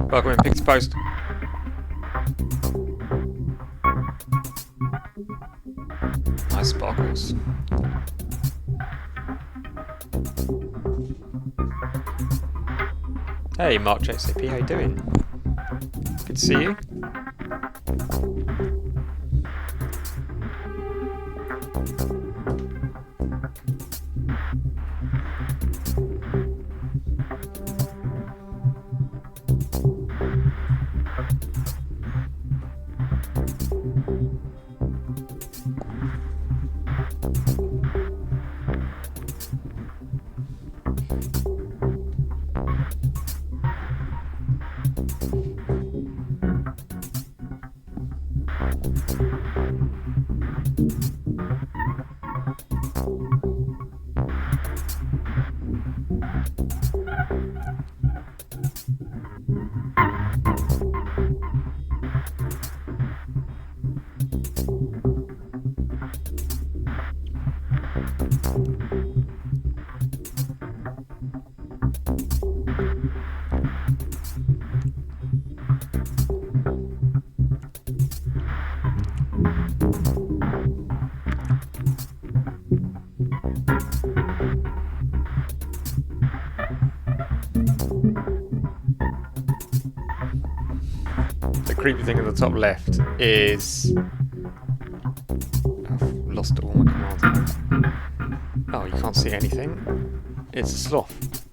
Welcome in, Pixie Post. Nice sparkles. Hey, Mark JCP, how you doing? Good to see you. Creepy thing in the top left is... I've lost all my commands. Oh, you can't see anything. It's a sloth.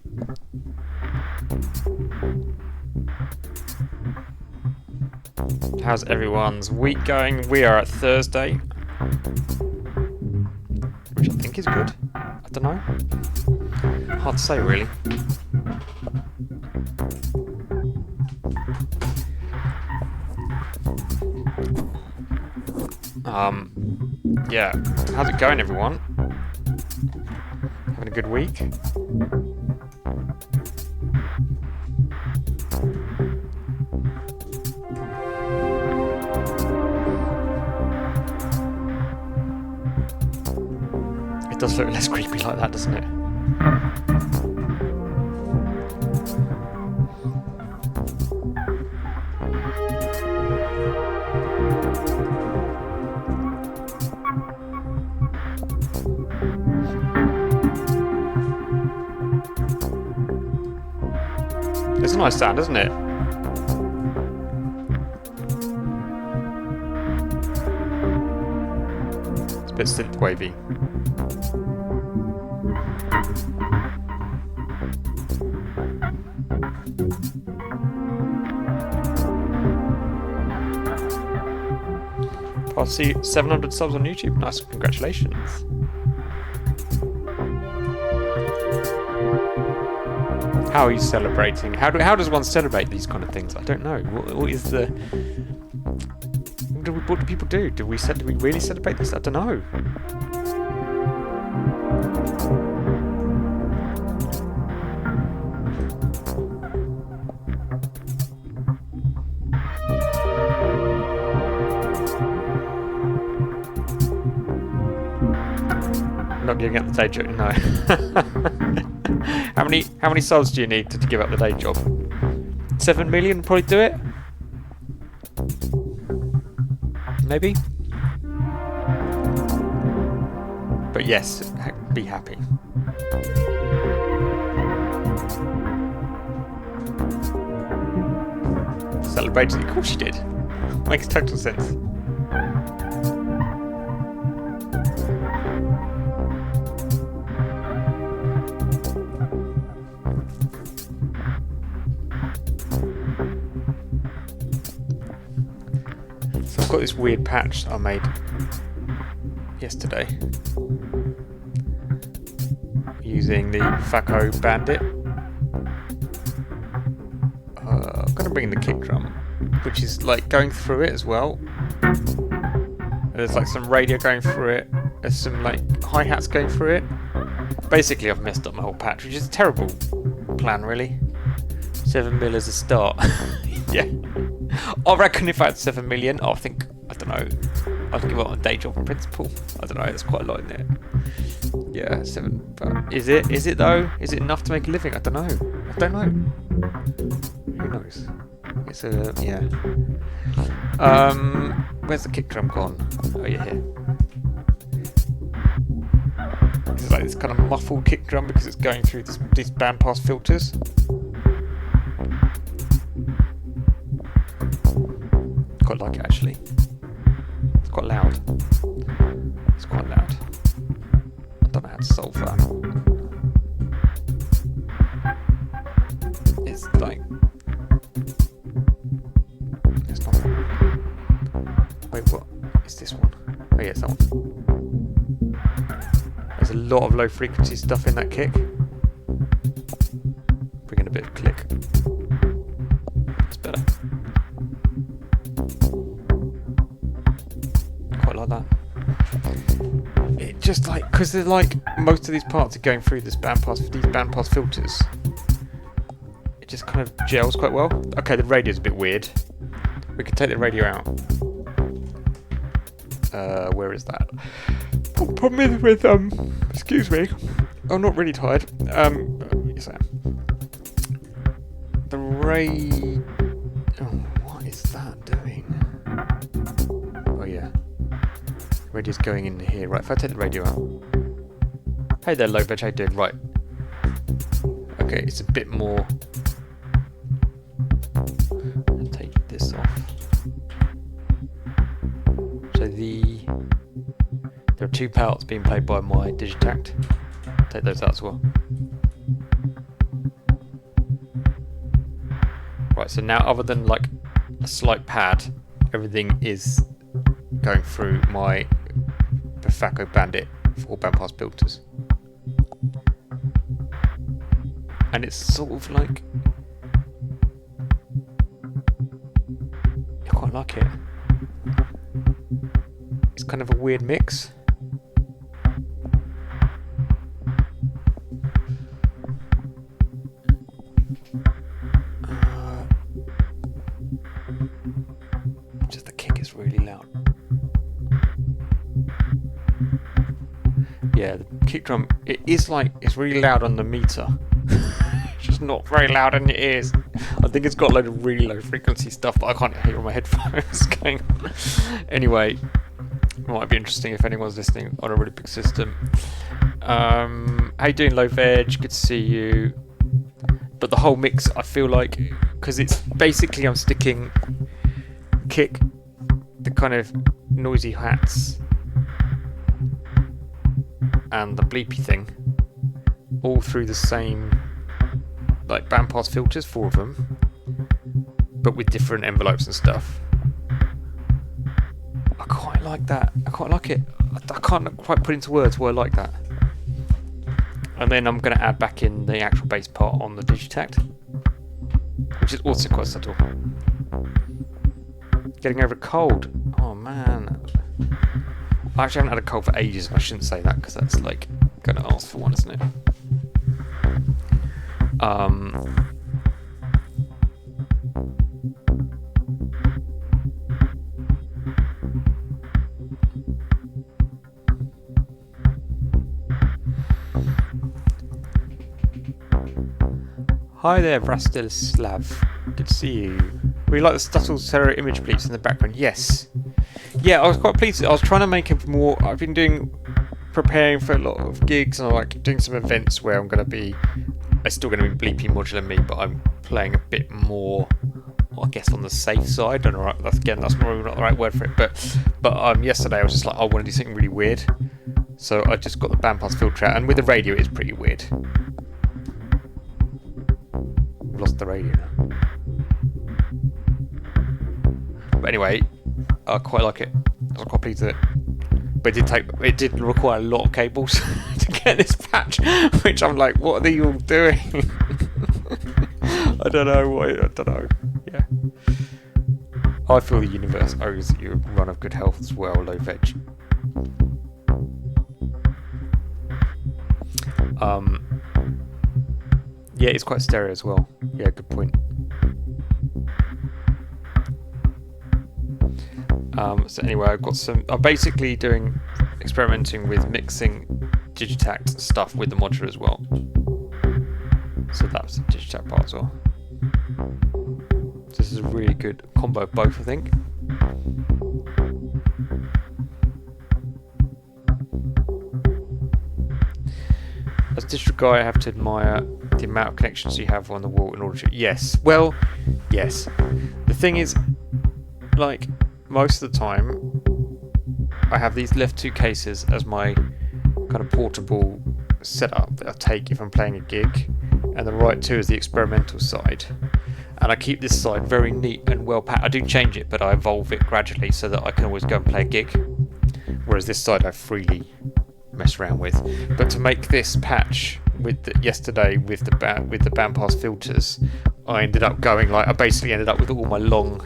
How's everyone's week going? We are at Thursday, which I think is good. I don't know. Hard to say, really. Yeah, how's it going, everyone? Having a good week? It does look less creepy like that, doesn't it? It's a nice sound, isn't it? It's a bit synth wavy. Past 700 subs on YouTube. Nice, congratulations. How are you celebrating? How does one celebrate these kind of things? I don't know. What is the... what do people do? Do we really celebrate this? I don't know. Not giving up the day job, no. How many souls do you need to give up the day job? 7 million would probably do it. Maybe. But yes, be happy. Celebrated. Of course she did. Makes total sense. So I've got this weird patch that I made yesterday using the Faco Bandit. I'm going to bring in the kick drum, which is like going through it as well. There's like some radio going through it. There's some like hi-hats going through it. Basically, I've messed up my whole patch, which is a terrible plan, really. 7 mil as a start. Yeah. I reckon if I had 7 million, I don't know, I'd give up on a day job in principle. I don't know, that's quite a lot in there. Yeah, 7, but is it though? Is it enough to make a living? I don't know. Who knows? It's yeah. Where's the kick drum gone? Oh, yeah, here. This is like this kind of muffled kick drum because it's going through these bandpass filters. Quite like it actually. It's quite loud. It's quite loud. I don't know how to solve that. It's like... It's not that one. Wait, what? It's this one. Oh yeah, it's that one. There's a lot of low frequency stuff in that kick. Bring in a bit of click. It's better. Quite like that. It just like, because they're like, most of these parts are going through these bandpass filters. It just kind of gels quite well. Okay, the radio's a bit weird. We can take the radio out. Where is that? Problem is with excuse me, I'm not really tired. Yes I am. The what is that doing? Oh yeah, radio's going in here. Right, if I take the radio out. Hey there, low veg, how you doing? Right. Okay, it's a bit more. I'll take this off. So there are two parts being played by my Digitact. Take those out as well. Right, so now other than like a slight pad, everything is going through my Faco Bandit 4 bandpass filters. And it's sort of like... I quite like it. It's kind of a weird mix. Just the kick is really loud. Yeah, the kick drum, it is like, it's really loud on the meter. It's just not very loud in your ears. I think it's got a load of really low frequency stuff that I can't hear on my headphones going on. Anyway, it might be interesting if anyone's listening on a really big system. How you doing, Low Veg? Good to see you. But the whole mix, I feel like, because it's basically I'm sticking kick, the kind of noisy hats, and the bleepy thing, all through the same like bandpass filters, 4 of them, but with different envelopes and stuff. I quite like that. I quite like it. I can't quite put into words why I like that. And then I'm going to add back in the actual bass part on the Digitact, which is also quite subtle. Getting over a cold. Oh man. I actually haven't had a cold for ages, and I shouldn't say that because that's like going to ask for one, isn't it? Hi there, Vrastislav. Good to see you. We like the subtle stereo image bleeps in the background. Yes. Yeah, I was quite pleased. I was trying to make it more. I've been preparing for a lot of gigs, and I'm like doing some events where I'm still going to be bleeping modular me, but I'm playing a bit more, I guess, on the safe side. I don't know. That's probably not the right word for it. But yesterday I was just like, I want to do something really weird, so I just got the bandpass filter out, and with the radio it's pretty weird. I've lost the radio now. But anyway, I quite like it. I was quite pleased with it. But it did require a lot of cables to get this patch, which I'm like, what are they all doing? I don't know. Yeah. I feel the universe owes you a run of good health as well, low veg. Yeah, it's quite stereo as well. Yeah, good point. So anyway, I'm basically experimenting with mixing Digitact stuff with the modular as well. So that's the Digitact part as well. So this is a really good combo of both, I think. As District Guy, I have to admire the amount of connections you have on the wall in order to... Yes. Well, yes. The thing is, like, most of the time, I have these left two cases as my kind of portable setup that I take if I'm playing a gig, and the right two is the experimental side. And I keep this side very neat and well packed. I do change it, but I evolve it gradually so that I can always go and play a gig. Whereas this side I freely mess around with. But to make this patch yesterday with the bandpass filters, I basically ended up with all my long.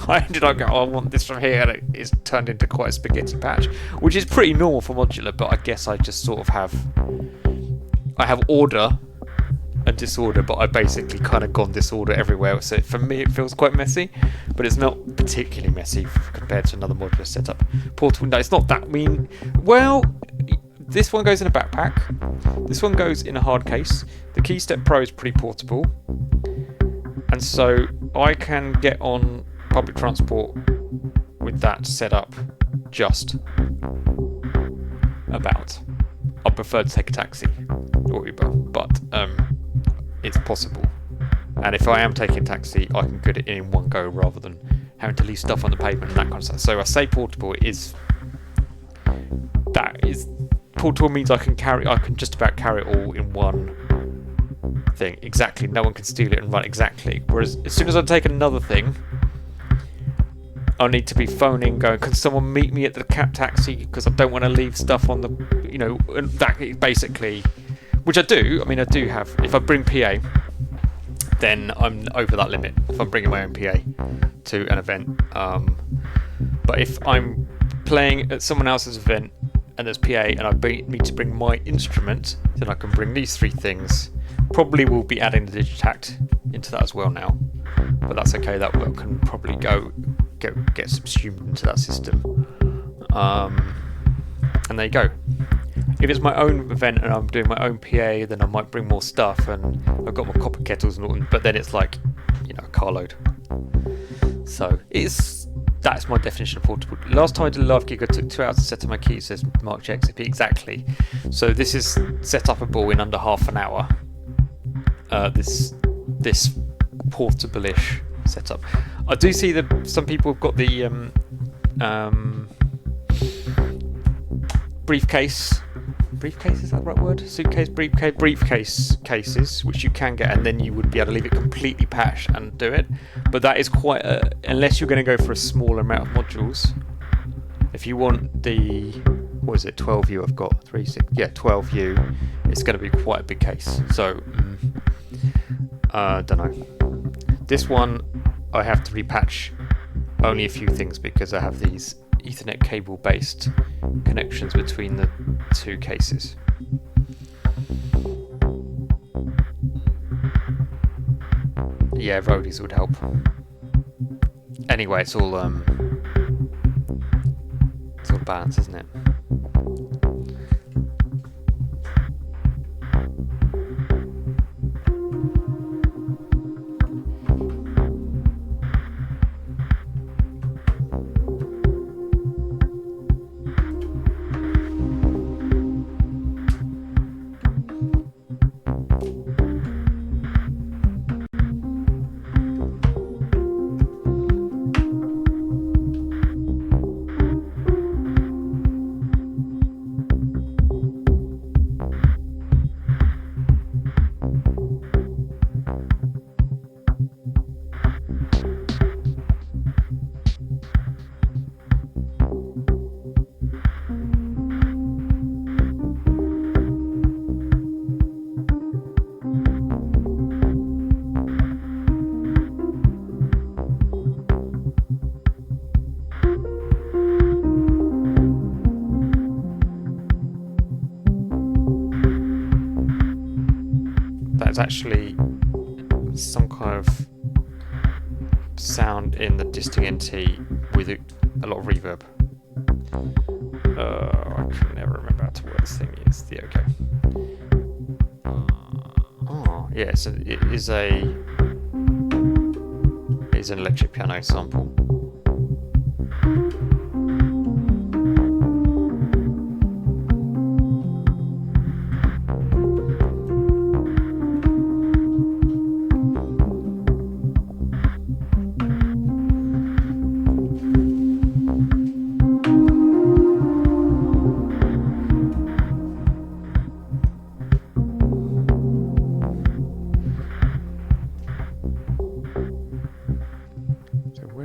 I ended up going, I want this from here, and it's turned into quite a spaghetti patch, which is pretty normal for modular. But I guess I just sort of have order and disorder, but I basically kind of gone disorder everywhere. So for me, it feels quite messy, but it's not particularly messy compared to another modular setup. Portable, no, it's not that mean. Well, this one goes in a backpack. This one goes in a hard case. The Keystep Pro is pretty portable, and so I can get on public transport with that setup just about. I prefer to take a taxi or Uber, but it's possible. And if I am taking a taxi, I can get it in one go rather than having to leave stuff on the pavement and that kind of stuff. So I say portable portable means I can just about carry it all in one thing. Exactly. No one can steal it and run exactly. Whereas as soon as I take another thing, I need to be phoning, going, can someone meet me at the cab taxi, because I don't want to leave stuff on the, and that basically, which I do. I mean, I do have. If I bring PA, then I'm over that limit. If I'm bringing my own PA to an event, but if I'm playing at someone else's event and there's PA and I need to bring my instrument, then I can bring these three things. Probably will be adding the Digitact into that as well now, but that's okay. That can probably get subsumed into that system. And there you go. If it's my own event and I'm doing my own PA, then I might bring more stuff, and I've got my copper kettles and all, but then it's like, a carload. So that's my definition of portable. Last time I did a live gig, I took 2 hours to set up my keys, says Mark JXP, exactly. So this is set upable in under half an hour. This portable-ish setup. I do see that some people have got the briefcase, is that the right word? Suitcase, briefcase cases, which you can get, and then you would be able to leave it completely patched and do it. But that is quite unless you're going to go for a smaller amount of modules. If you want the, 12U I've got, 12U, it's going to be quite a big case. So, don't know. This one, I have to repatch only a few things because I have these Ethernet cable based connections between the two cases. Yeah, roadies would help. Anyway, it's all balanced, isn't it? That's actually some kind of sound in the disting NT with a lot of reverb. I can never remember how to work this thing. Is the okay? Oh, yeah. So it is an electric piano sample.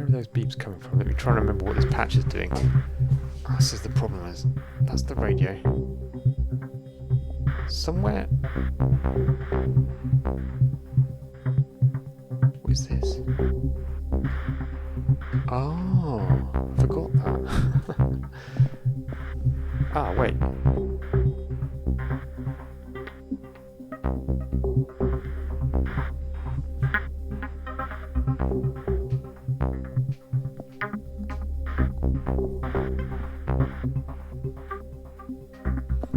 Those beeps coming from? Let me try and remember what this patch is doing. Oh, this is the problem. That's the radio. Somewhere. What is this? Oh, I forgot that. Ah, wait.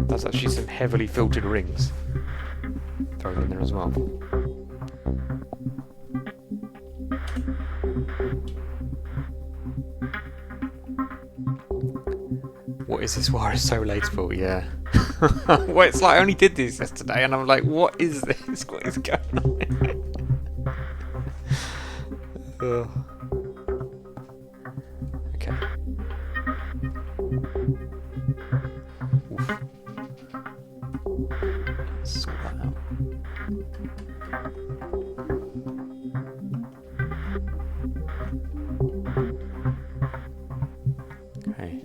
That's actually some heavily filtered rings thrown in there as well. What is this wire so late for? Yeah. Well, it's like I only did this yesterday and I'm like, what is this? What is going on? Okay. Oof. Sort that out. Okay.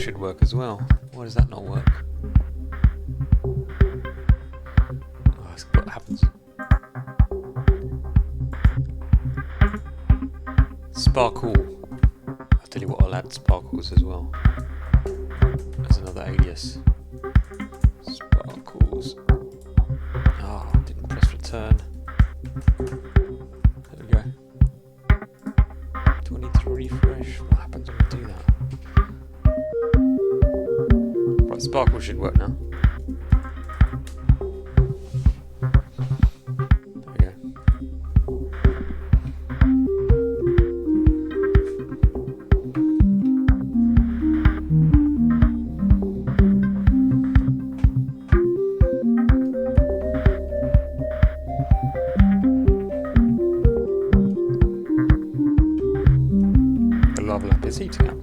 should work as well. Why does that not work? Oh, that's what happens. Sparkle. I'll tell you what, I'll add sparkles as well. That's another alias. Sparkles. Oh, didn't press return. There we go. Do I need to refresh? What happens when I do that? Right, sparkle should work now. Lava lamp is heating up.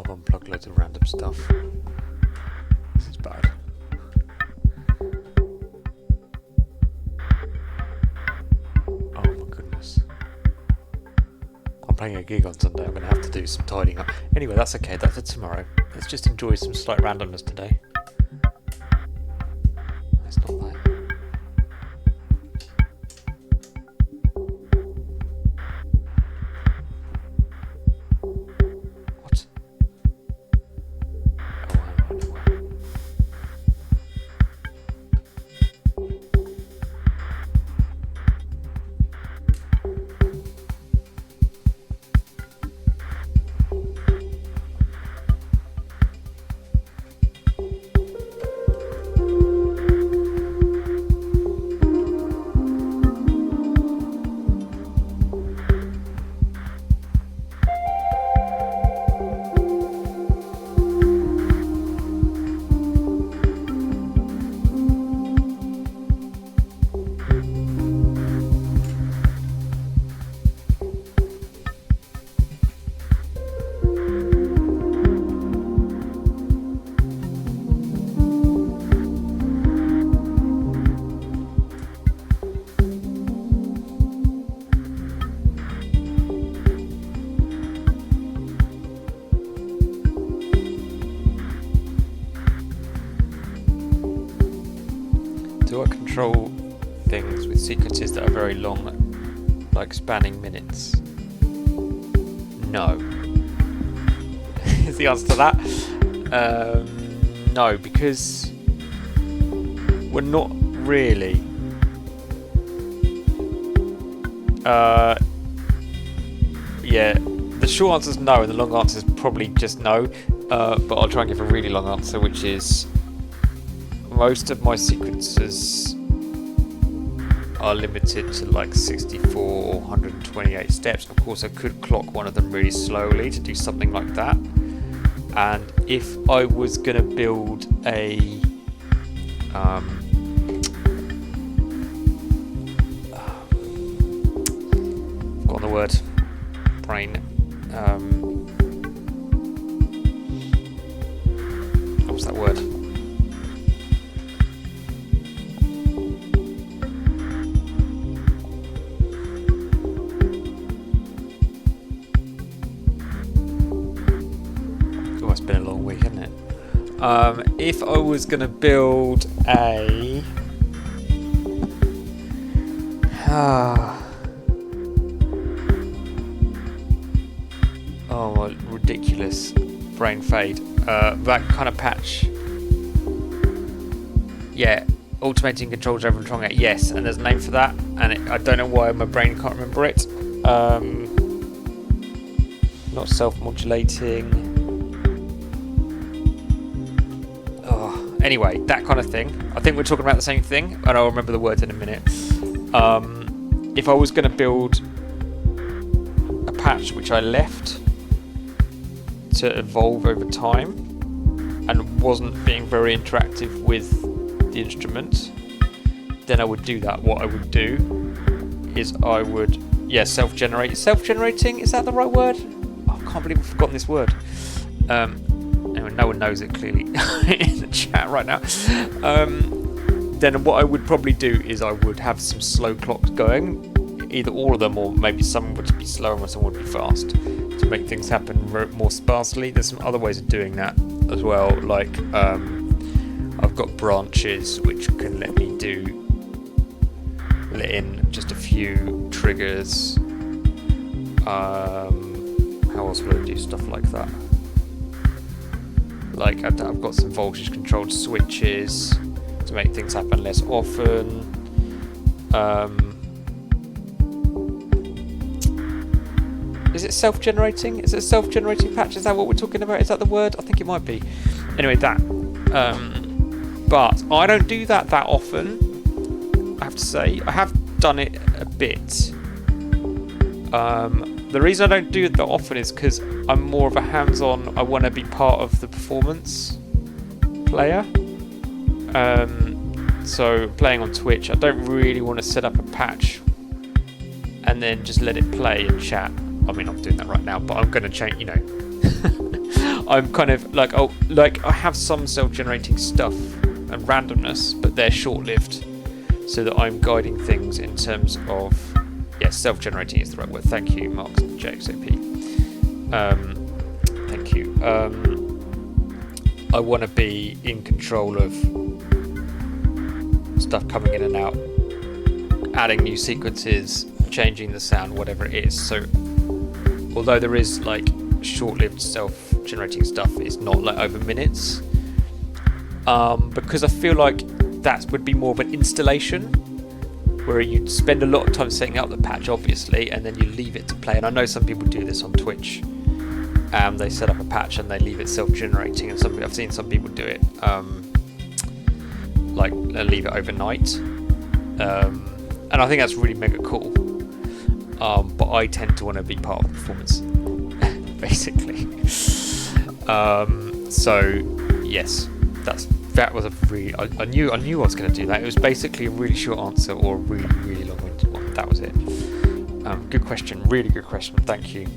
Unplug loads of random stuff. This is bad. Oh my goodness. I'm playing a gig on Sunday, I'm going to have to do some tidying up. Anyway, that's okay, that's for tomorrow. Let's just enjoy some slight randomness today. That's not bad. Do I control things with sequences that are very long, like spanning minutes? No. Is the answer to that? No, because we're not really. Yeah, the short answer is no, and the long answer is probably just no. But I'll try and give a really long answer, which is most of my sequences are limited to like 64 or 128 steps. Of course, I could clock one of them really slowly to do something like that. And if I was going to build a I've got the word brain. What's that word? Oh, it's been a long week, hasn't it? If I was going to build a oh, what ridiculous brain fade. That kind of patch. Yeah, automating controls over Tronget. Yes, and there's a name for that, and I don't know why my brain can't remember it. Not self-modulating. Anyway, that kind of thing. I think we're talking about the same thing, and I'll remember the words in a minute. If I was going to build a patch which I left to evolve over time and wasn't being very interactive with the instrument, then I would do that. What I would do is I would, self-generate. Self-generating, is that the right word? Oh, I can't believe I've forgotten this word. Anyway, no one knows it clearly in the chat right now. Then what I would probably do is I would have some slow clocks going, either all of them, or maybe some would be slow and some would be fast, to make things happen more sparsely. There's some other ways of doing that as well, like I've got branches which can let me let in just a few triggers. How else would I do stuff like that? Like I've got some voltage controlled switches to make things happen less often. Is it self-generating? Is it a self-generating patch? Is that what we're talking about? Is that the word? I think it might be. Anyway, that. But I don't do that often, I have to say. I have done it a bit. The reason I don't do it that often is because I'm more of a hands-on, I want to be part of the performance player. So playing on Twitch, I don't really want to set up a patch and then just let it play and chat. I mean, I'm doing that right now, but I'm going to change, I'm kind of like, I have some self-generating stuff and randomness, but they're short-lived, so that I'm guiding things in terms of, self-generating is the right word. Thank you, Mark JXOP. Thank you. I want to be in control of stuff coming in and out, adding new sequences, changing the sound, whatever it is. So although there is like short-lived self-generating stuff, it's not like over minutes, because I feel like that would be more of an installation where you'd spend a lot of time setting up the patch, obviously, and then you leave it to play. And I know some people do this on Twitch. They set up a patch and they leave it self-generating, and I've seen some people do it like leave it overnight, and I think that's really mega cool. But I tend to want to be part of the performance, basically. So yes, that was a really. I knew I was going to do that. It was basically a really short answer or a really, really long-winded one. That was it. Good question. Really good question. Thank you.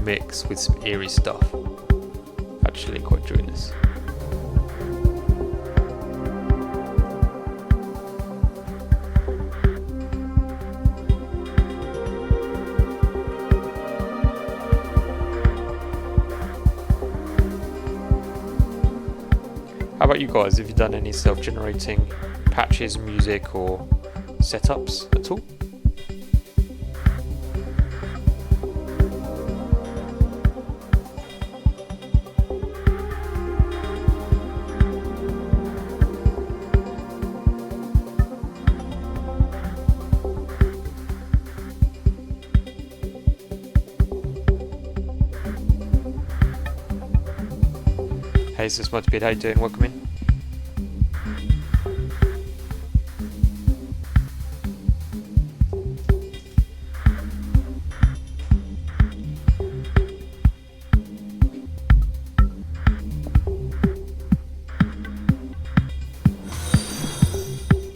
Mix with some eerie stuff. Actually, quite enjoying this. How about you guys? Have you done any self-generating patches, music, or setups at all? Hey, this is Modular, how you doing? Welcome in.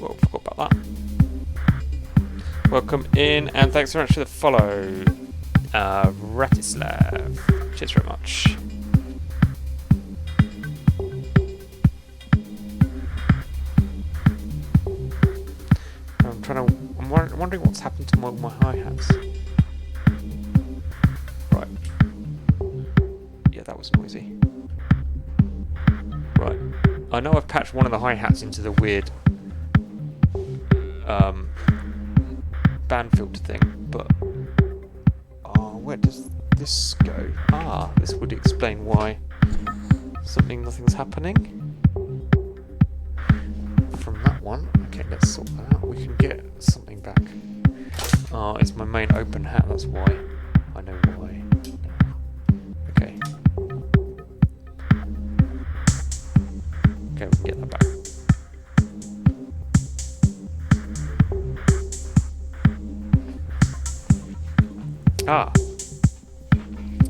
Whoa, forgot about that. Welcome in, and thanks very much for the follow, Ratislav. Cheers very much. I'm wondering what's happened to my hi-hats. Right. Yeah, that that was noisy. Right. I know I've patched one of the hi-hats into the weird band filter thing, but where does this go? This would explain why nothing's happening from that one. Okay, let's sort that out. We can get something back. It's my main open hat, that's why. I know why. Okay. Okay, we can get that back.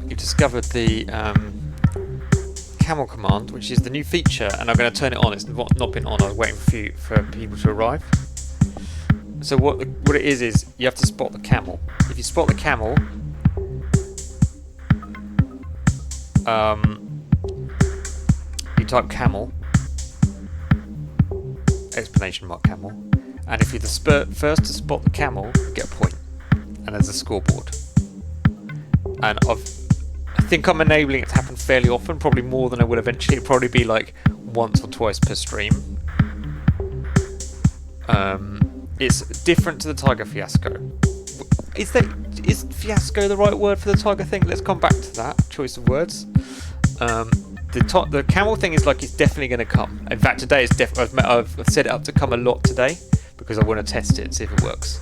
You've discovered the camel command, which is the new feature, and I'm going to turn it on. It's not been on. I was waiting for people to arrive. So what it is you have to spot the camel. If you spot the camel, you type camel, exclamation mark camel, and if you're the first to spot the camel, you get a point, and there's a scoreboard. And I think I'm enabling it to happen fairly often, probably more than I would eventually. It'd probably be like once or twice per stream. It's different to the Tiger Fiasco. Is fiasco the right word for the Tiger thing? Let's come back to that choice of words. The camel thing is like it's definitely going to come. In fact, today it's I've set it up to come a lot today because I want to test it and see if it works.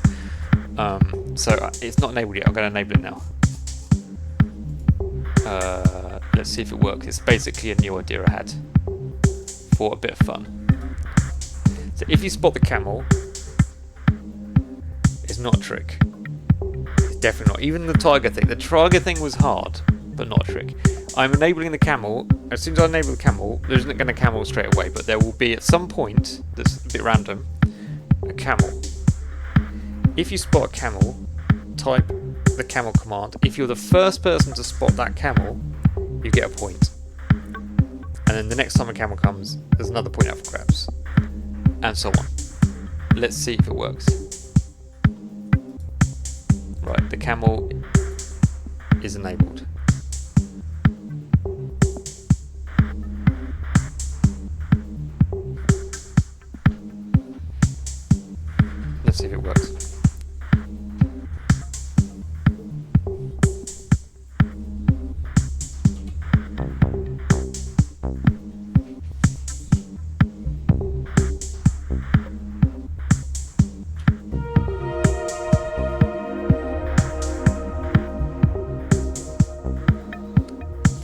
So it's not enabled yet. I'm going to enable it now. Let's see if it works. It's basically a new idea I had for a bit of fun. So if you spot the camel, it's not a trick. It's definitely not. Even the tiger thing. The tiger thing was hard, but not a trick. I'm enabling the camel. As soon as I enable the camel, there isn't going to camel straight away, but there will be at some point, that's a bit random, a camel. If you spot a camel, type the camel command. If you're the first person to spot that camel, you get a point. And then the next time a camel comes, there's another point up for grabs. And so on. Let's see if it works. Right, the camel is enabled. Let's see if it works.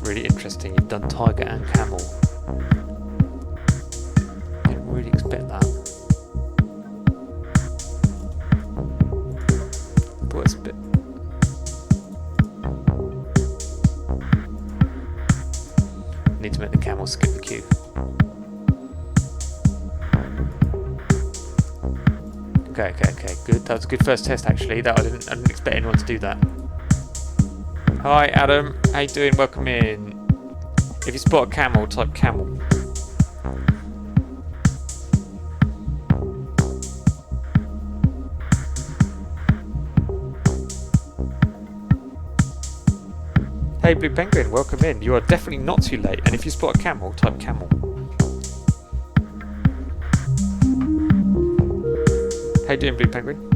Really interesting. You've done tiger and camel. Didn't really expect that. But it's a bit. Need to make the camel skip the queue. Okay, good. That was a good first test actually. I didn't expect anyone to do that. Hi Adam, how you doing? Welcome in. If you spot a camel, type camel. Hey Blue Penguin, welcome in. You are definitely not too late. And if you spot a camel, type camel. How you doing, Blue Penguin?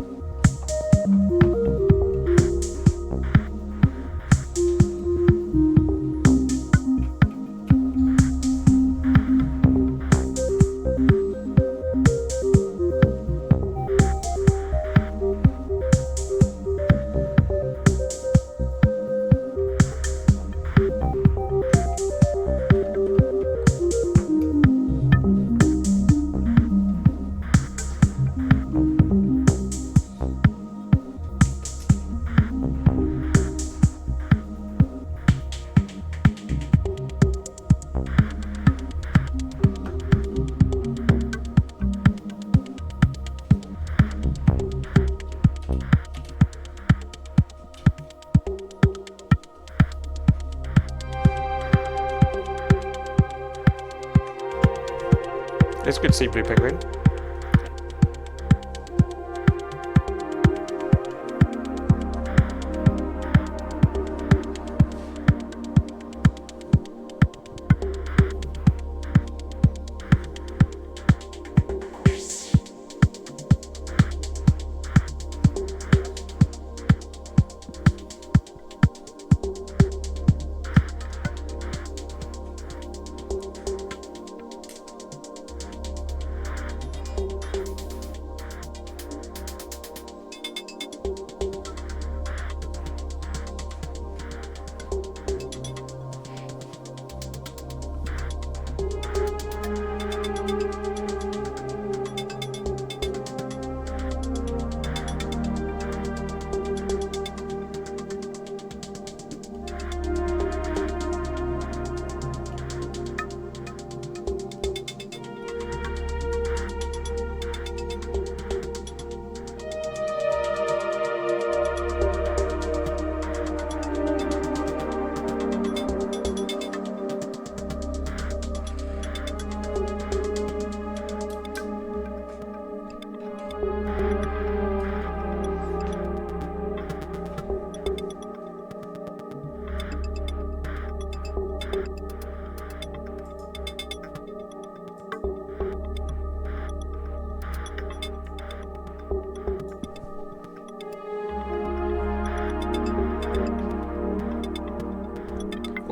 It's good to see Blue Penguin.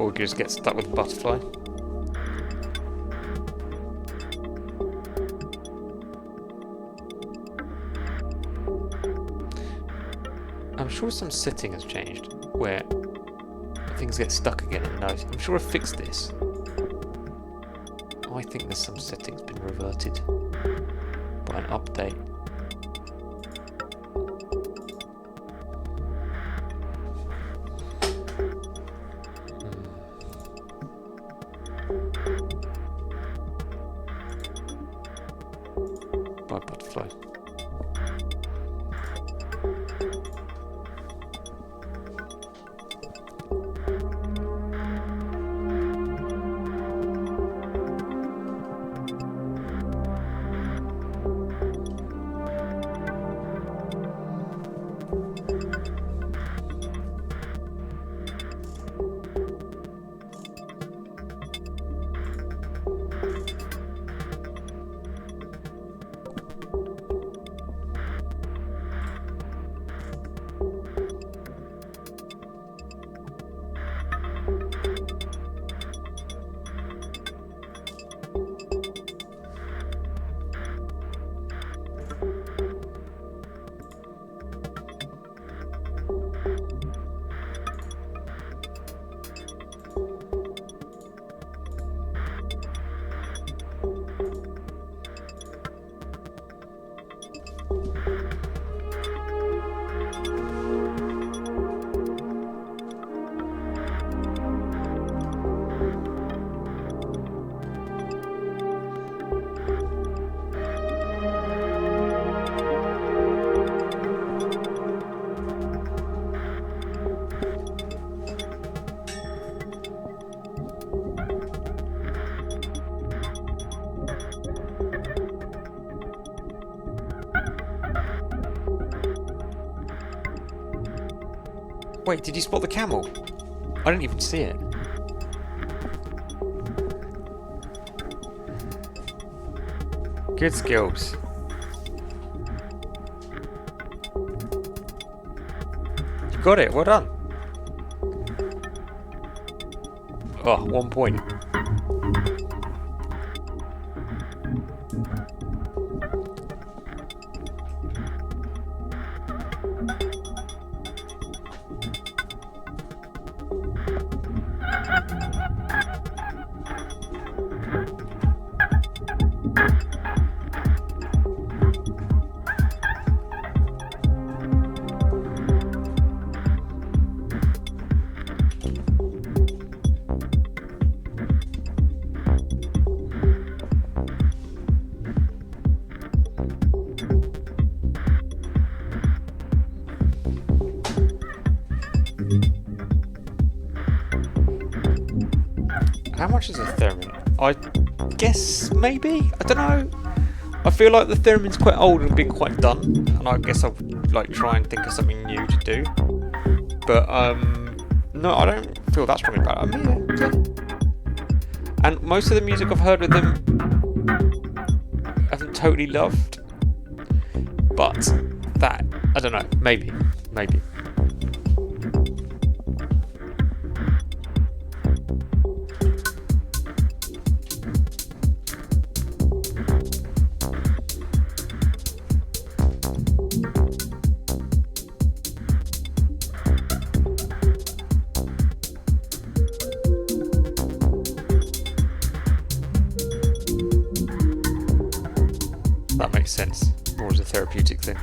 Or you just get stuck with the butterfly. I'm sure some setting has changed where things get stuck again in the nose. I'm sure I fixed this. I think there's some settings been reverted by an update. By butterfly. Wait, did you spot the camel? I didn't even see it. Good skills. You got it, well done. Oh, 1 point. How much is a theremin? I guess maybe? I don't know. I feel like the theremin's quite old and been quite done, and I guess I'll like try and think of something new to do. But no, I don't feel that strongly about it. I mean, yeah. And most of the music I've heard with them I haven't totally loved. But that, I don't know, maybe. That makes sense, more as a therapeutic thing.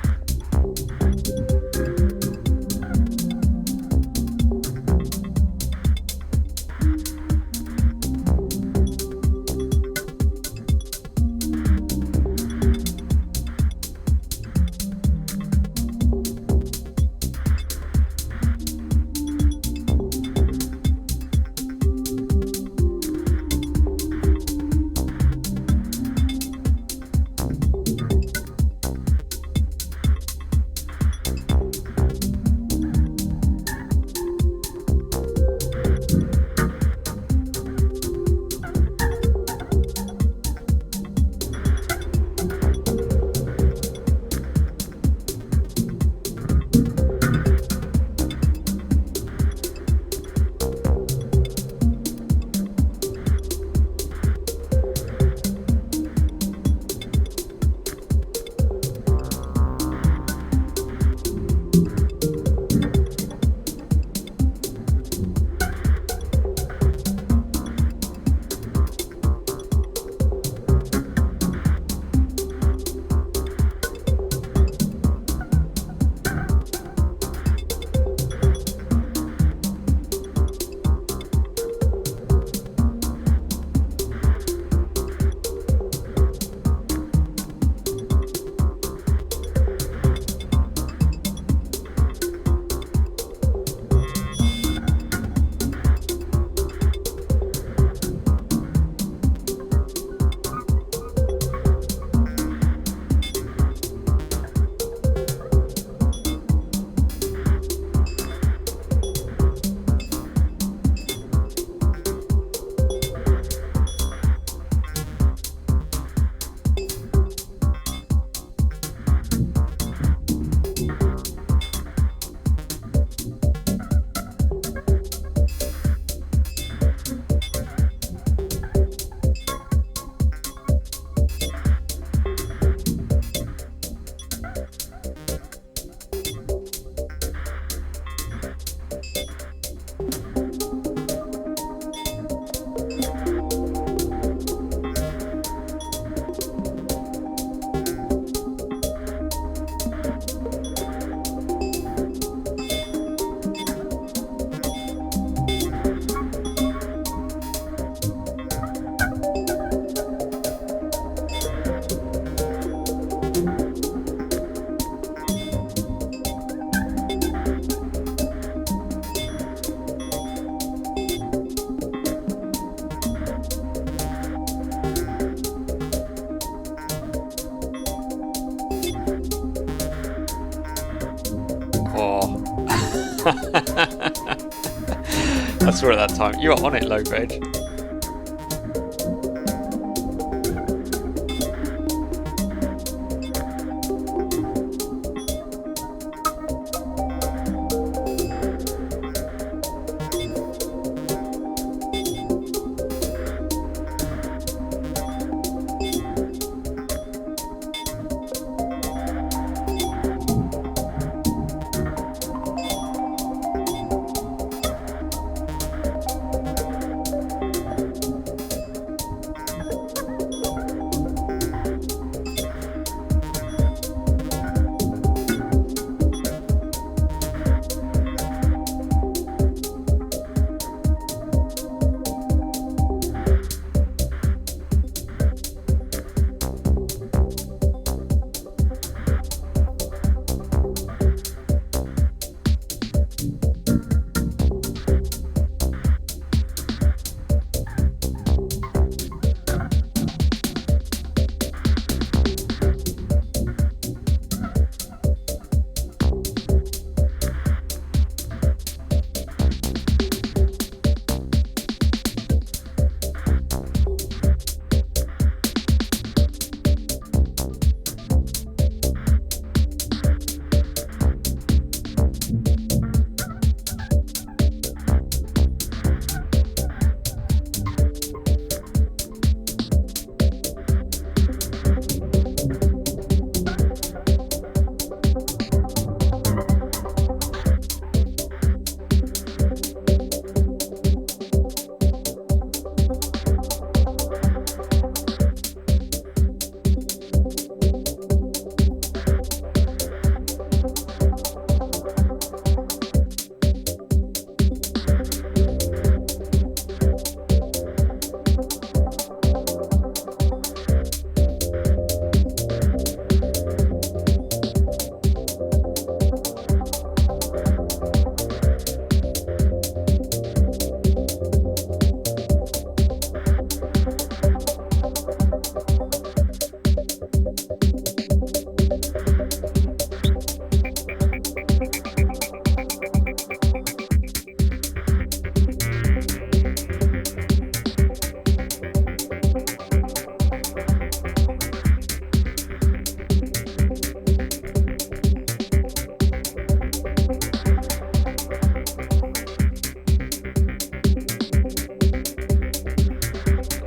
I saw it that time. You were on it, Low Veg.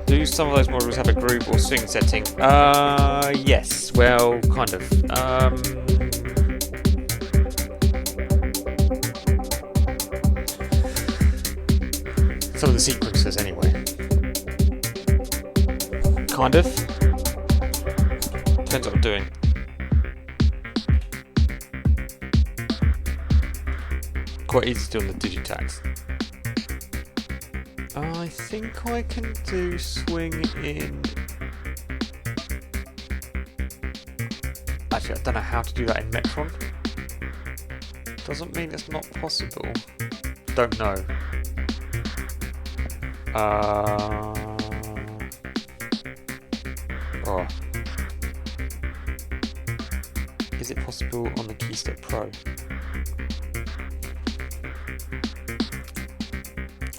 Do some of those modules have a groove or swing setting? Yes. Well, kind of. Some of the sequences, anyway. Kind of. Depends what I'm doing. Quite easy to do on the digitags. I think I can do swing in... Actually, I don't know how to do that in Metron. Doesn't mean it's not possible. Don't know. Oh. Is it possible on the Keystep Pro?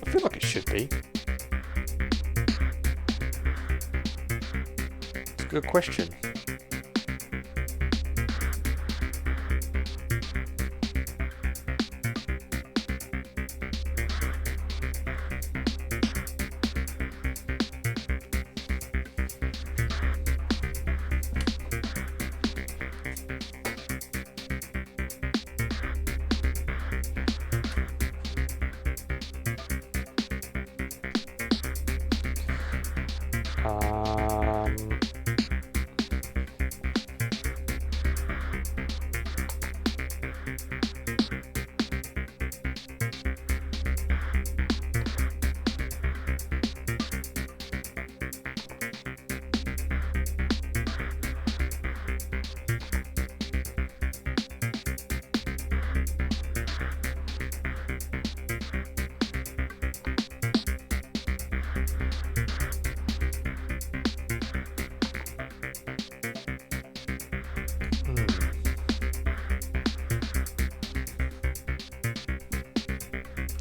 I feel like it should be. It's a good question.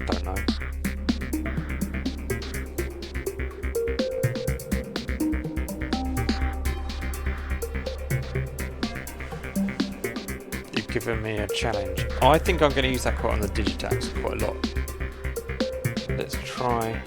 Don't know. given me a challenge. I think I'm going to use that quite on the Digitax quite a lot. Let's try.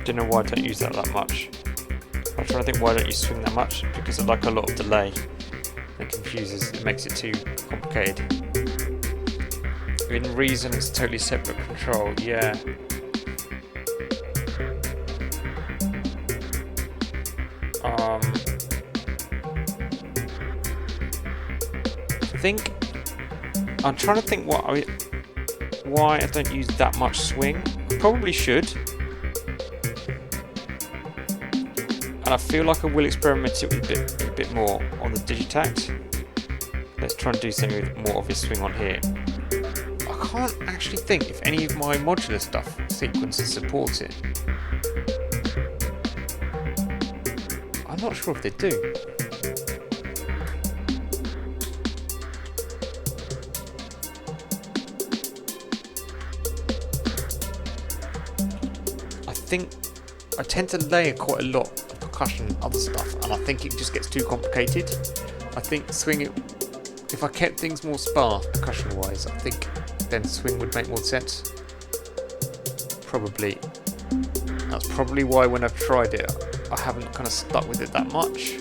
Don't know why I don't use that much. I'm trying to think, why don't you swing that much? Because I like a lot of delay. It confuses, it makes it too complicated. In Reason it's totally separate control, yeah. I'm trying to think why I don't use that much swing. I probably should. And I feel like I will experiment it with a bit more on the Digitax. Let's try and do something with more obvious swing on here. I can't actually think if any of my modular stuff sequences support it. I'm not sure if they do. I tend to layer quite a lot of percussion and other stuff, and I think it just gets too complicated. I think if I kept things more sparse percussion wise, I think then swing would make more sense. Probably. That's probably why when I've tried it, I haven't kind of stuck with it that much.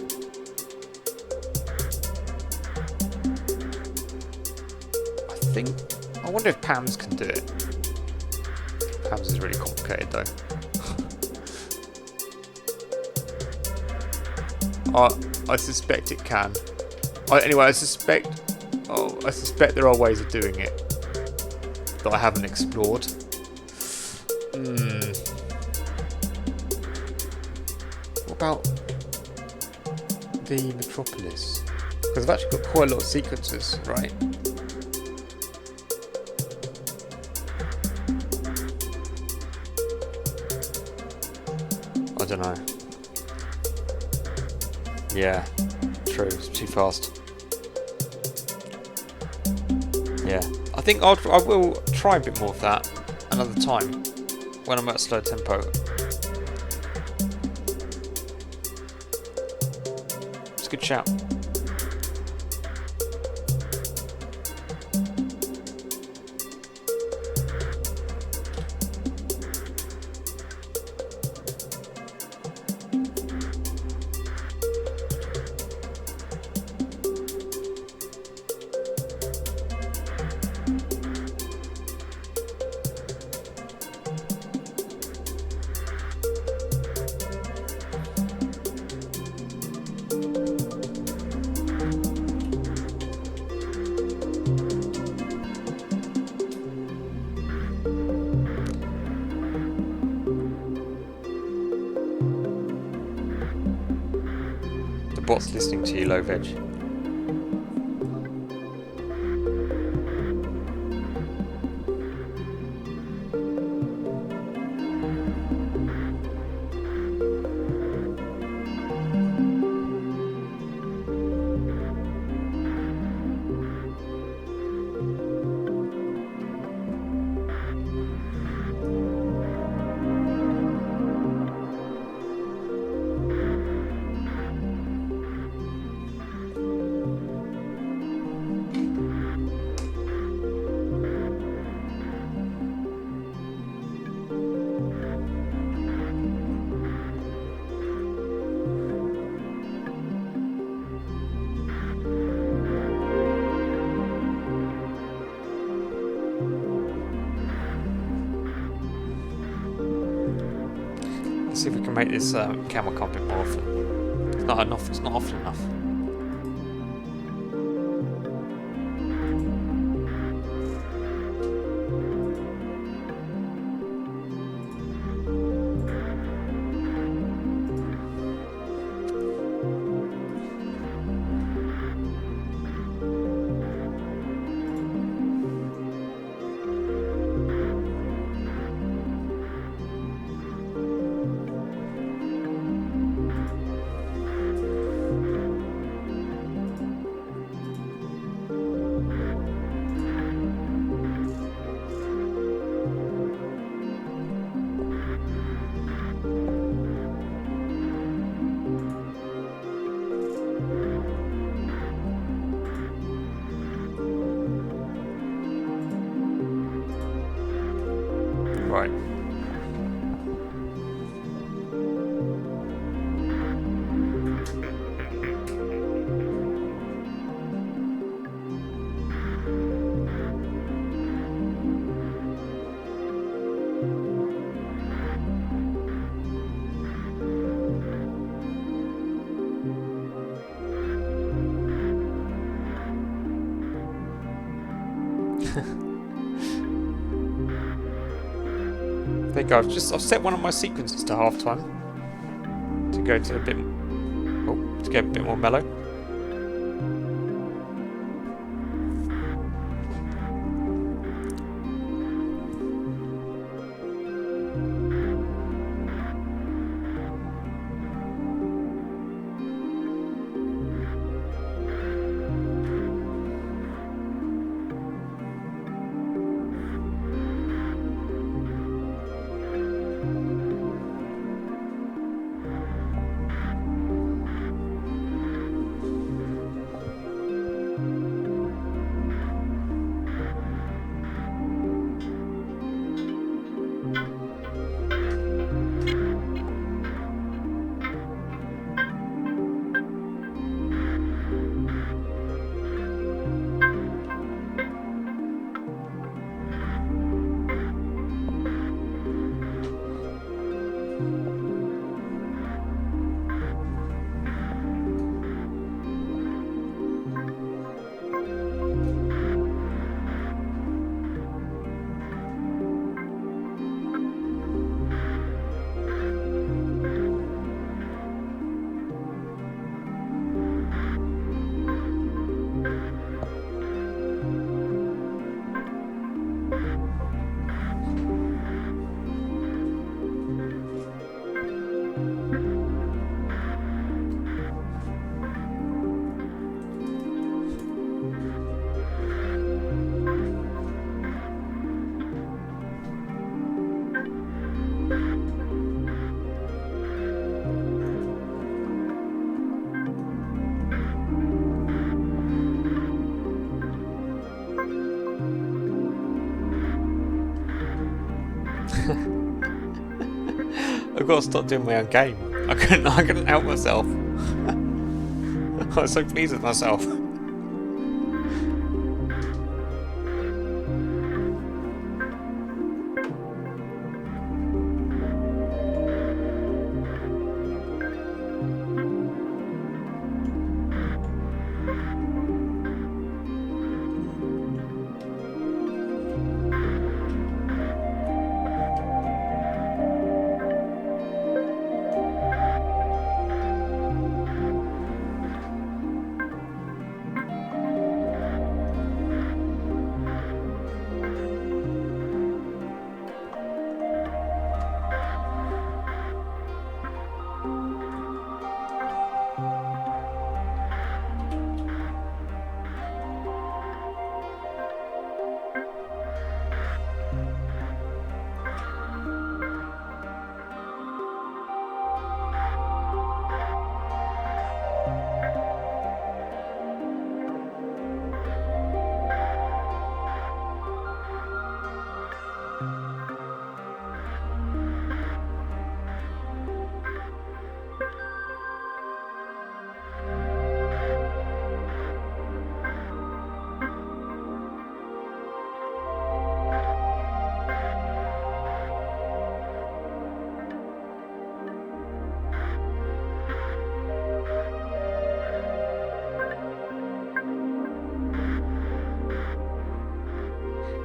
I wonder if Pam's can do it. Pam's is really complicated though. I suspect it can. Anyway, I suspect there are ways of doing it that I haven't explored. What about the Metropolis? Because I've actually got quite a lot of sequences, right? I don't know. Yeah, true. It's too fast. Yeah, I think I will try a bit more of that another time when I'm at a slow tempo. It's a good shout. Bot's listening to you, low veg. See if we can make this camel come a bit more often. It's not enough. It's not often enough. Right. There you go. I've set one of my sequences to halftime to go to a bit, to get a bit more mellow. I've got to stop doing my own game. I couldn't help myself. I was so pleased with myself.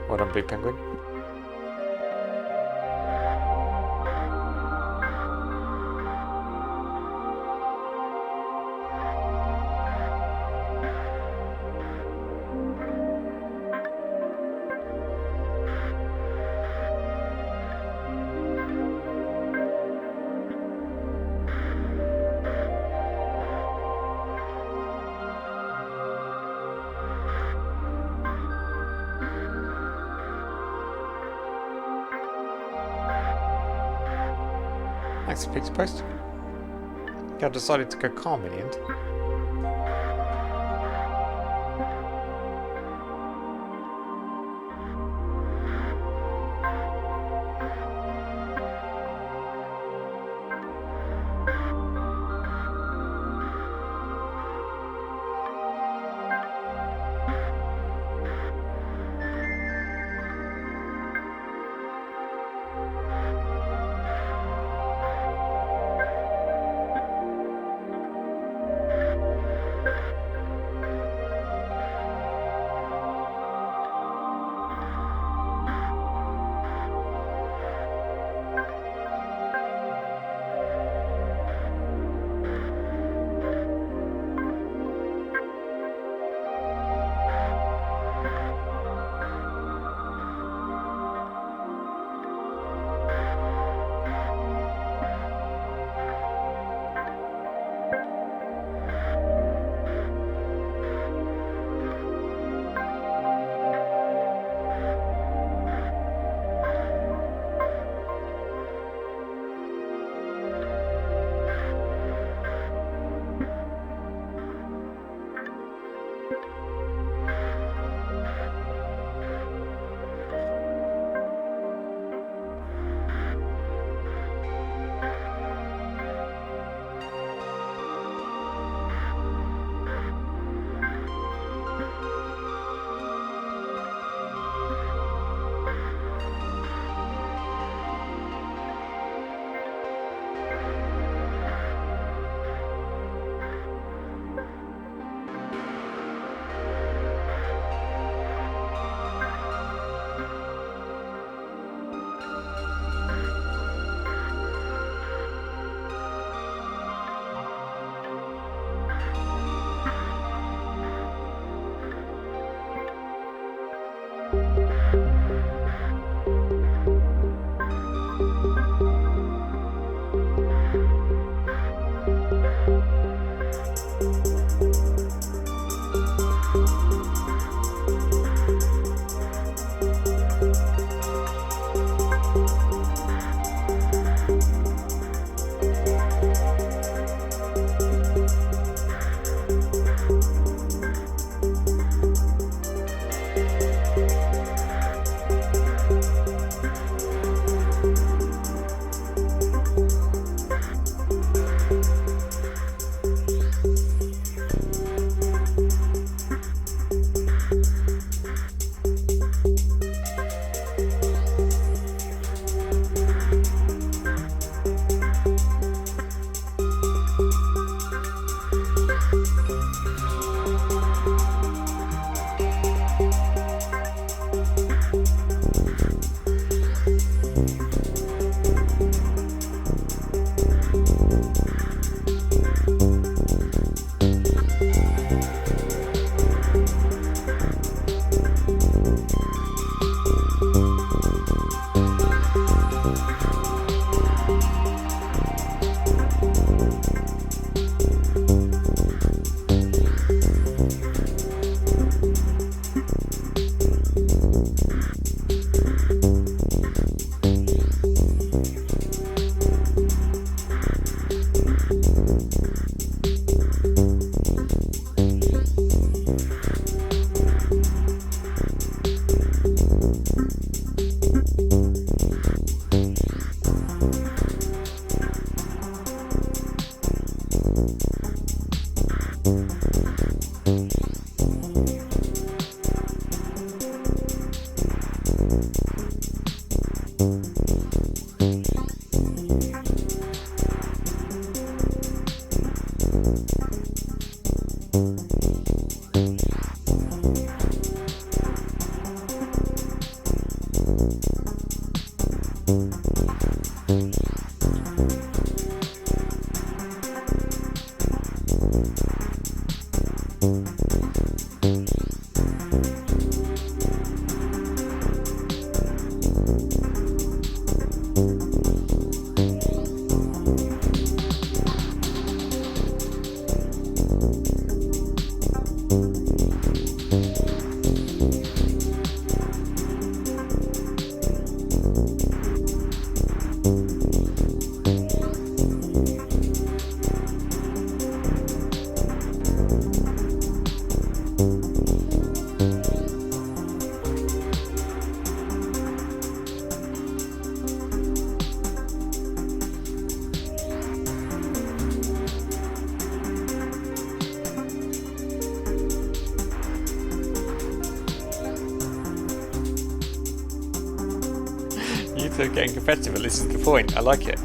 Well done, Blue Penguin. Thanks for Pizza Post. I decided to go calm in the end. You two are getting competitive, but this is the point. I like it.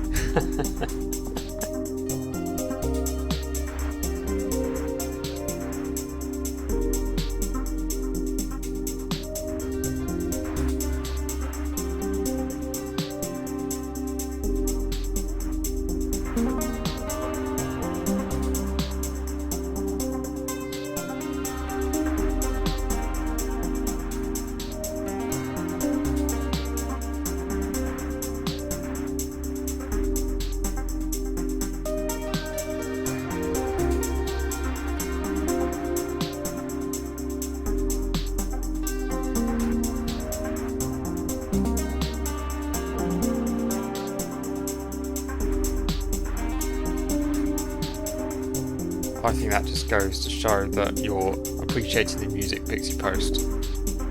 I think that just goes to show that you're appreciating the music Pixie Post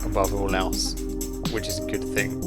above all else, which is a good thing.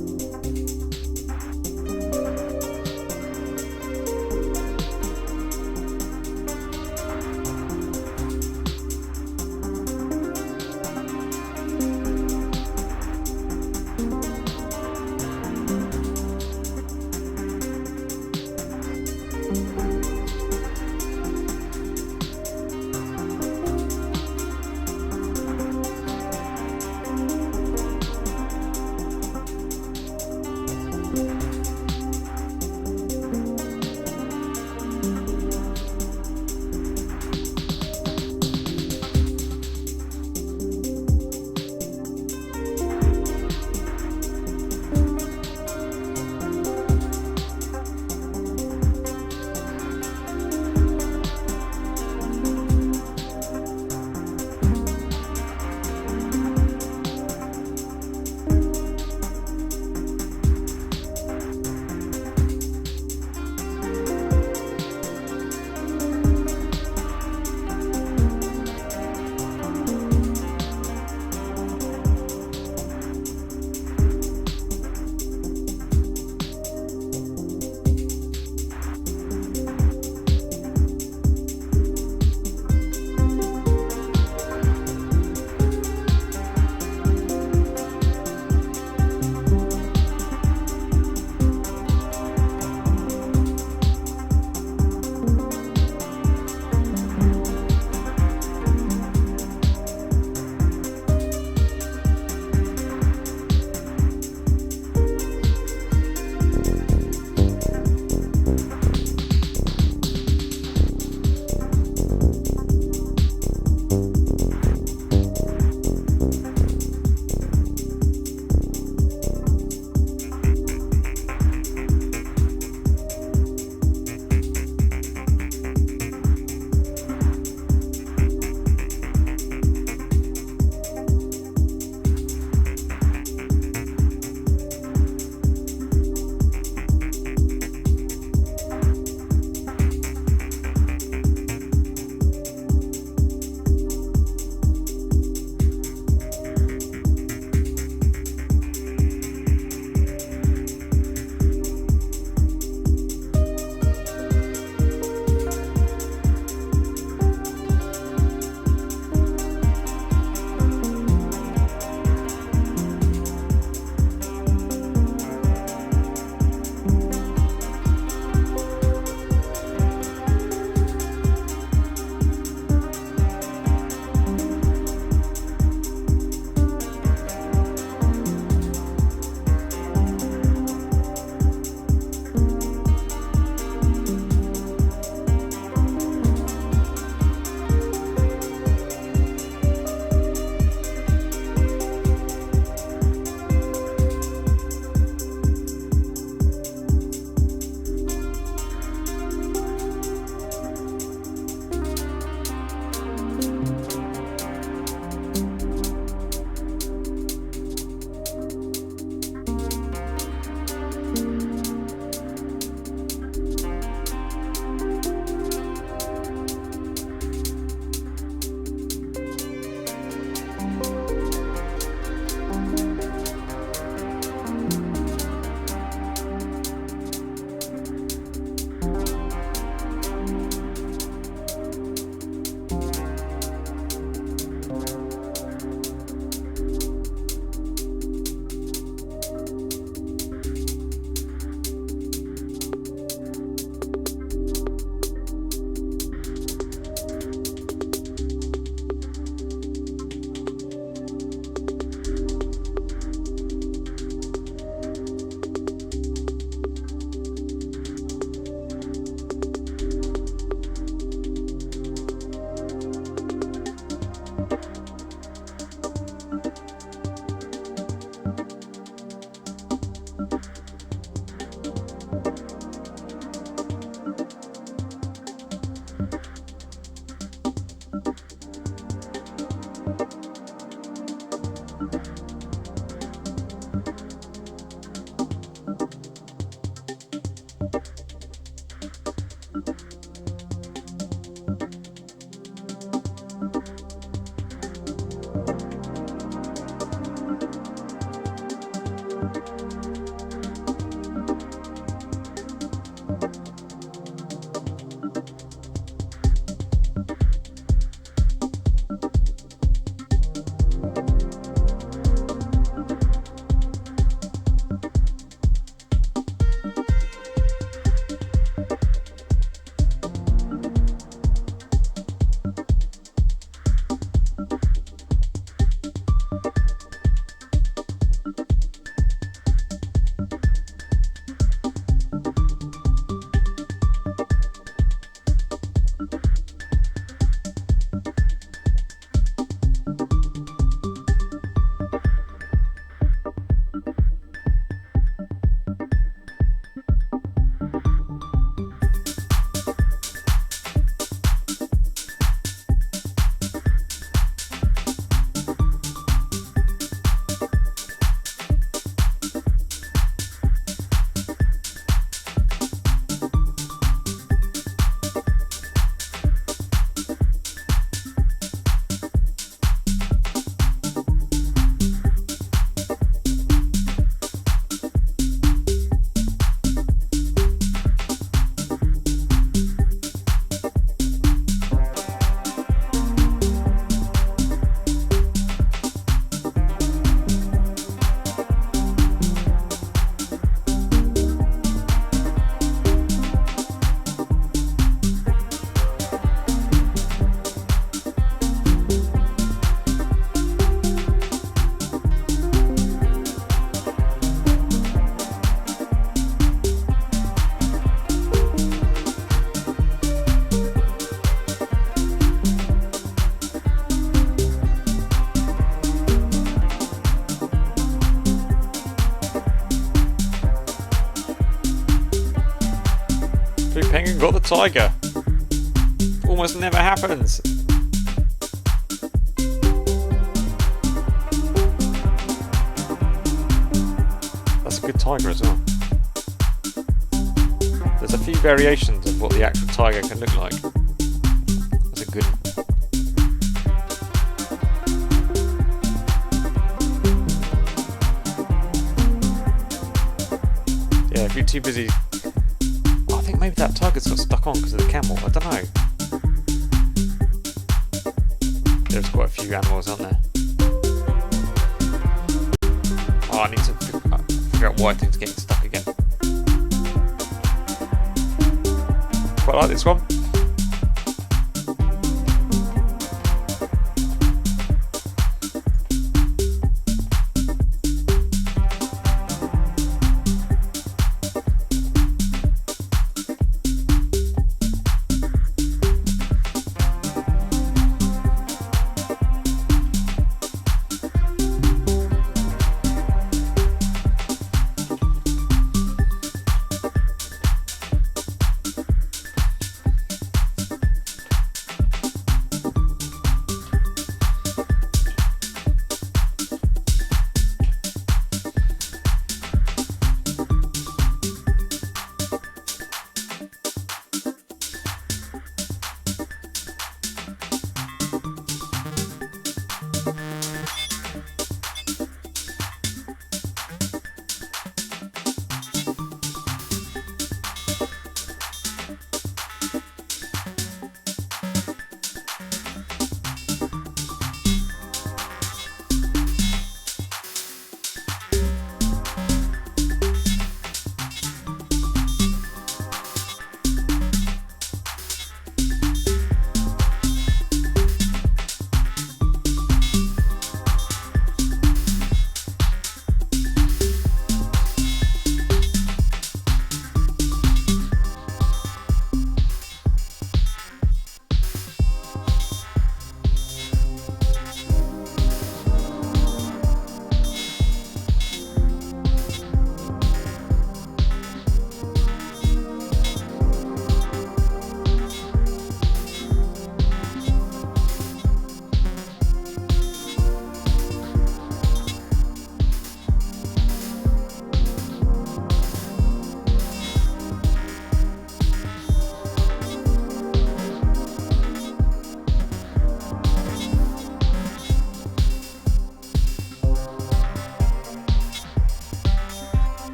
Blue penguin got the tiger. Almost never happens. That's a good tiger as well. There's a few variations of what the actual tiger can look like. That's a good one. Yeah, if you're too busy... Oh, I think maybe that tiger's got stuck on because of the camel. I don't know. There's quite a few animals, aren't there? Oh, I need to figure out why things are getting stuck again. Quite like this one.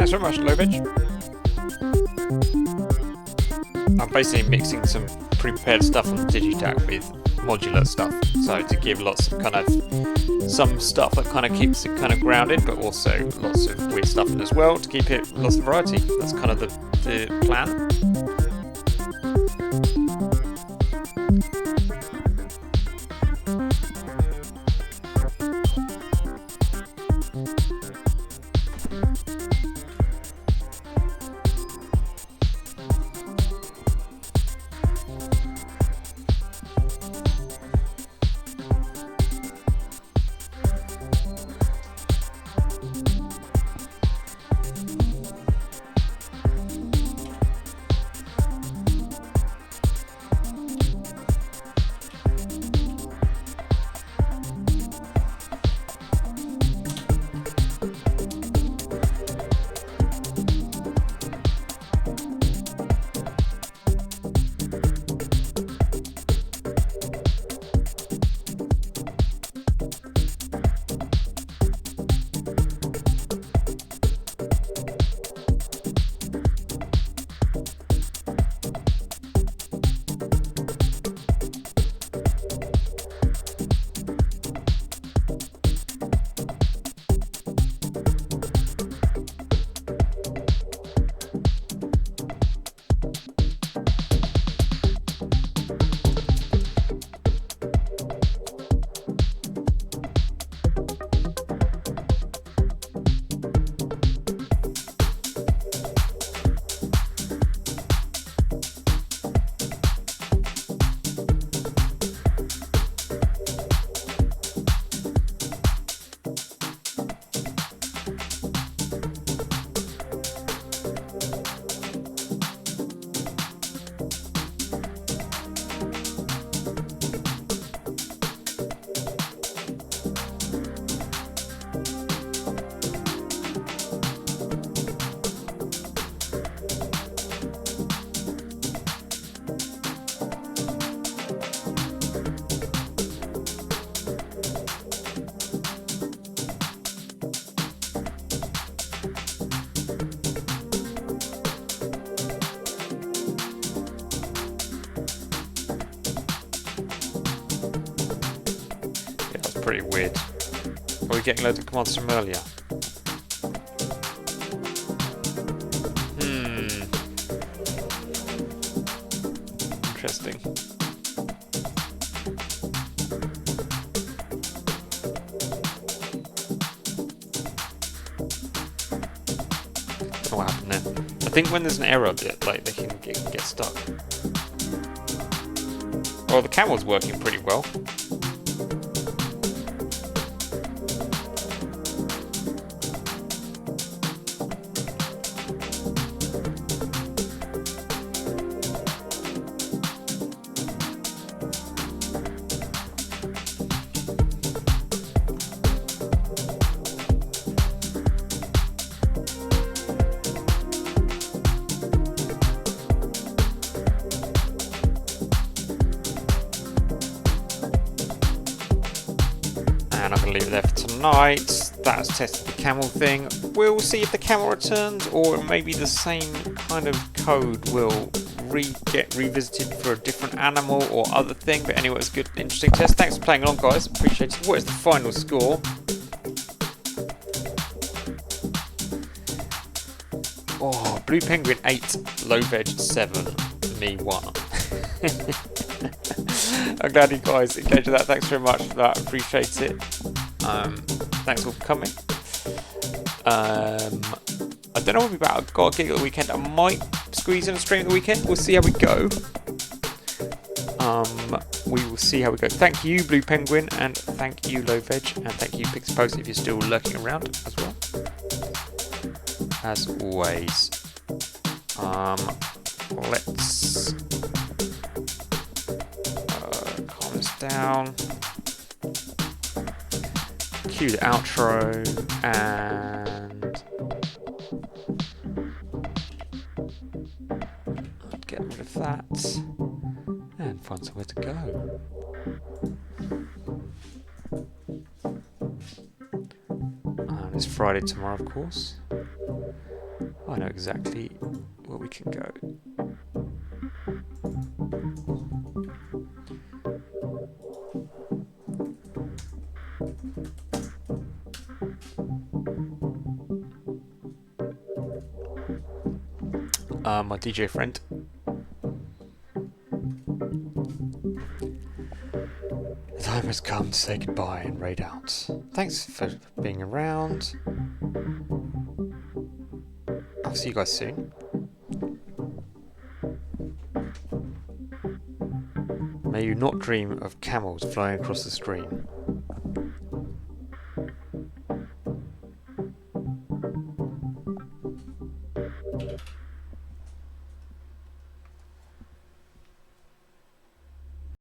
Thanks very much, Lovich. I'm basically mixing some prepared stuff on the Digitac with modular stuff, so to give lots of kind of some stuff that kind of keeps it kind of grounded, but also lots of weird stuff in as well to keep it lots of variety. That's kind of the plan. Pretty weird. Are we getting loads of commands from earlier? Interesting. Don't know what happened there. I think when there's an error, like they can get stuck. Well, the camel's working pretty well. And I'm going to leave it there for tonight. That's tested the camel thing. We'll see if the camel returns, or maybe the same kind of code will get revisited for a different animal or other thing. But anyway, it's a good, interesting test. Thanks for playing along, guys. Appreciate it. What is the final score? Oh, Blue Penguin 8, Low Veg 7, me 1. I'm glad you guys engaged with that. Thanks very much for that. Appreciate it. Thanks all for coming. I don't know if we've got a gig at the weekend. I might squeeze in a stream at the weekend. We'll see how we go. We will see how we go. Thank you, Blue Penguin, and thank you, Low Veg, and thank you, Pixie Post, if you're still lurking around as well. As always. Let's calm this down. Cue the outro and get rid of that and find somewhere to go. And it's Friday tomorrow, of course. I know exactly where we can go. My DJ friend. The time has come to say goodbye and raid out. Thanks for being around. I'll see you guys soon. May you not dream of camels flying across the stream.